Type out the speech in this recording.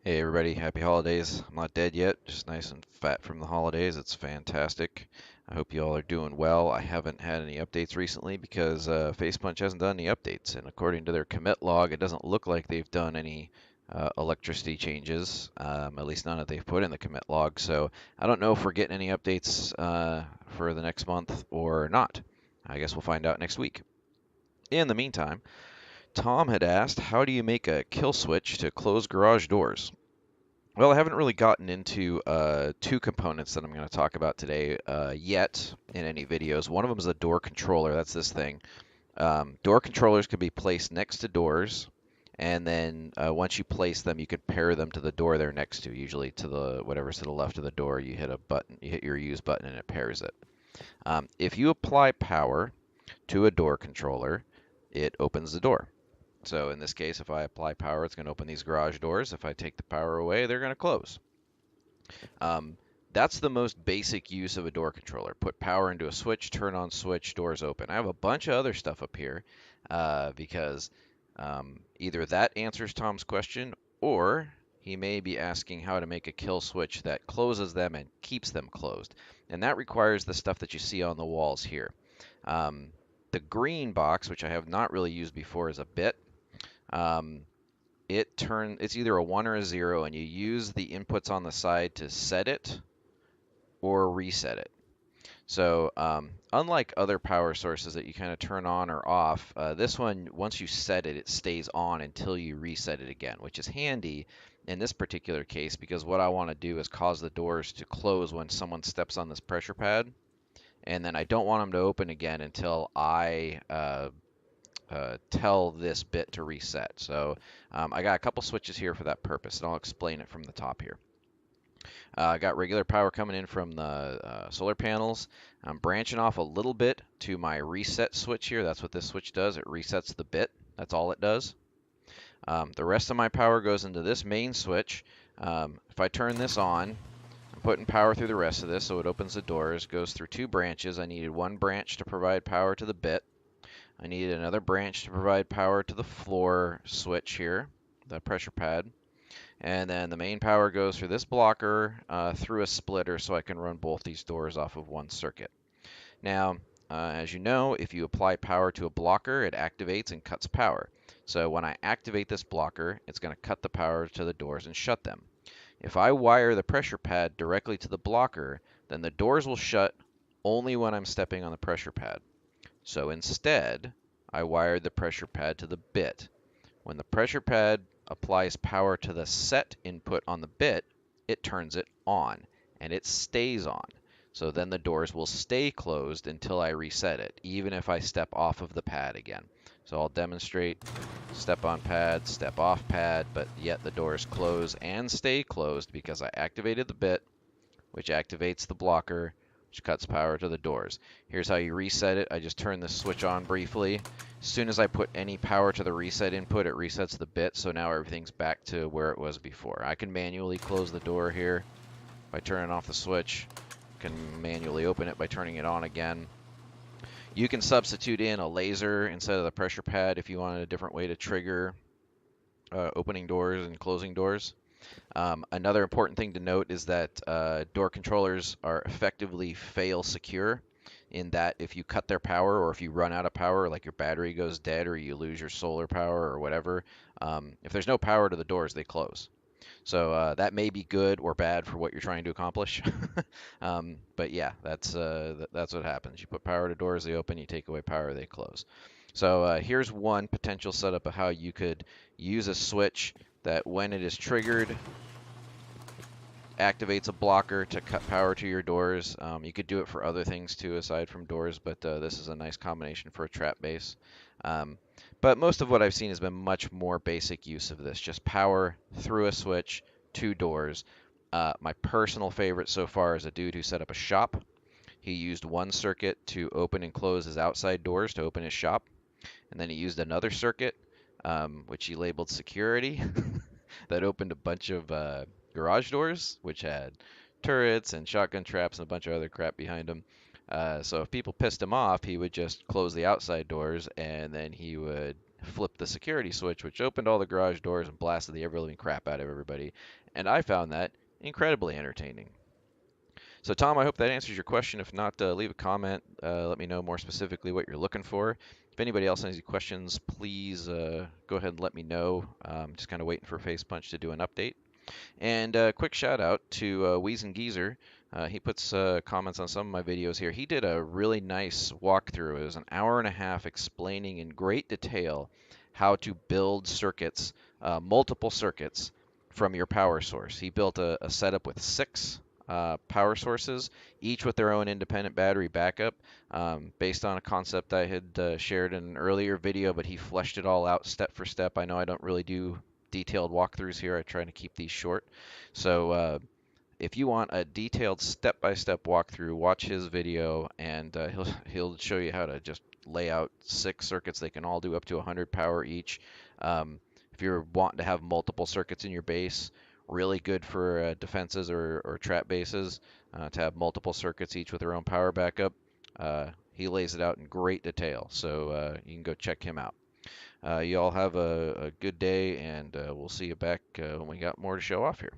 Hey everybody, happy holidays. I'm not dead yet, just nice and fat from the holidays. It's fantastic. I hope you all are doing well. I haven't had any updates recently because Facepunch hasn't done any updates, and according to their commit log, it doesn't look like they've done any electricity changes, at least none that they've put in the commit log. So I don't know if we're getting any updates for the next month or not. I guess we'll find out next week. In the meantime, Tom had asked, how do you make a kill switch to close garage doors? Well, I haven't really gotten into two components that I'm going to talk about today yet in any videos. One of them is a door controller. That's this thing. Door controllers can be placed next to doors, and then once you place them, you could pair them to the door they're next to. Usually to the whatever's to the left of the door, you hit a button, you hit your use button, and it pairs it. If you apply power to a door controller, it opens the door. So in this case, if I apply power, it's going to open these garage doors. If I take the power away, they're going to close. Um, that's the most basic use of a door controller. Put power into a switch, turn on switch, doors open. I have a bunch of other stuff up here because either that answers Tom's question or he may be asking how to make a kill switch that closes them and keeps them closed. And that requires the stuff that you see on the walls here. Um, the green box, which I have not really used before, is a bit. Um, it's either a 1 or a 0, and you use the inputs on the side to set it or reset it. So unlike other power sources that you kind of turn on or off, this one, once you set it, it stays on until you reset it again, which is handy in this particular case because what I want to do is cause the doors to close when someone steps on this pressure pad, and then I don't want them to open again until I tell this bit to reset. So I got a couple switches here for that purpose, and I'll explain it from the top here. I got regular power coming in from the solar panels. I'm branching off a little bit to my reset switch here. That's what this switch does. It resets the bit. That's all it does. The rest of my power goes into this main switch. If I turn this on, I'm putting power through the rest of this, so it opens the doors, goes through two branches. I needed one branch to provide power to the bit. I needed another branch to provide power to the floor switch here, the pressure pad. And then the main power goes through this blocker through a splitter so I can run both these doors off of one circuit. Now, as you know, if you apply power to a blocker, it activates and cuts power. So when I activate this blocker, it's going to cut the power to the doors and shut them. If I wire the pressure pad directly to the blocker, then the doors will shut only when I'm stepping on the pressure pad. So instead, I wired the pressure pad to the bit. When the pressure pad applies power to the set input on the bit, it turns it on, and it stays on. So then the doors will stay closed until I reset it, even if I step off of the pad again. So I'll demonstrate step on pad, step off pad, but yet the doors close and stay closed because I activated the bit, which activates the blocker, which cuts power to the doors. Here's how you reset it. I just turn the switch on briefly. As soon as I put any power to the reset input, it resets the bit, so now everything's back to where it was before. I can manually close the door here by turning off the switch. I can manually open it by turning it on again. You can substitute in a laser instead of the pressure pad if you wanted a different way to trigger opening doors and closing doors. Another important thing to note is that door controllers are effectively fail secure in that if you cut their power or if you run out of power, like your battery goes dead or you lose your solar power or whatever, if there's no power to the doors, they close. So that may be good or bad for what you're trying to accomplish. But yeah, that's what happens. You put power to doors, they open. You take away power, they close. So here's one potential setup of how you could use a switch that when it is triggered activates a blocker to cut power to your doors. You could do it for other things too aside from doors, but this is a nice combination for a trap base. But most of what I've seen has been much more basic use of this, just power through a switch to doors. My personal favorite so far is a dude who set up a shop. He used one circuit to open and close his outside doors to open his shop, and then he used another circuit, which he labeled security, that opened a bunch of garage doors, which had turrets and shotgun traps and a bunch of other crap behind them. So if people pissed him off, he would just close the outside doors, and then he would flipped the security switch, which opened all the garage doors and blasted the ever-living crap out of everybody. And I found that incredibly entertaining. So, Tom, I hope that answers your question. If not, leave a comment. Let me know more specifically what you're looking for. If anybody else has any questions, please go ahead and let me know. Just kind of waiting for Facepunch to do an update. And a quick shout out to Weezen Geezer. He puts comments on some of my videos here. He did a really nice walkthrough. It was an hour and a half explaining in great detail how to build circuits, multiple circuits from your power source. He built a setup with 6 power sources, each with their own independent battery backup, based on a concept I had shared in an earlier video, but he fleshed it all out step for step. I know I don't really do detailed walkthroughs here. I try to keep these short. So if you want a detailed step-by-step walkthrough, watch his video, and he'll show you how to just lay out 6 circuits. They can all do up to 100 power each. If you're wanting to have multiple circuits in your base, really good for defenses or trap bases to have multiple circuits each with their own power backup. He lays it out in great detail, so you can go check him out. You all have a good day, and we'll see you back when we got more to show off here.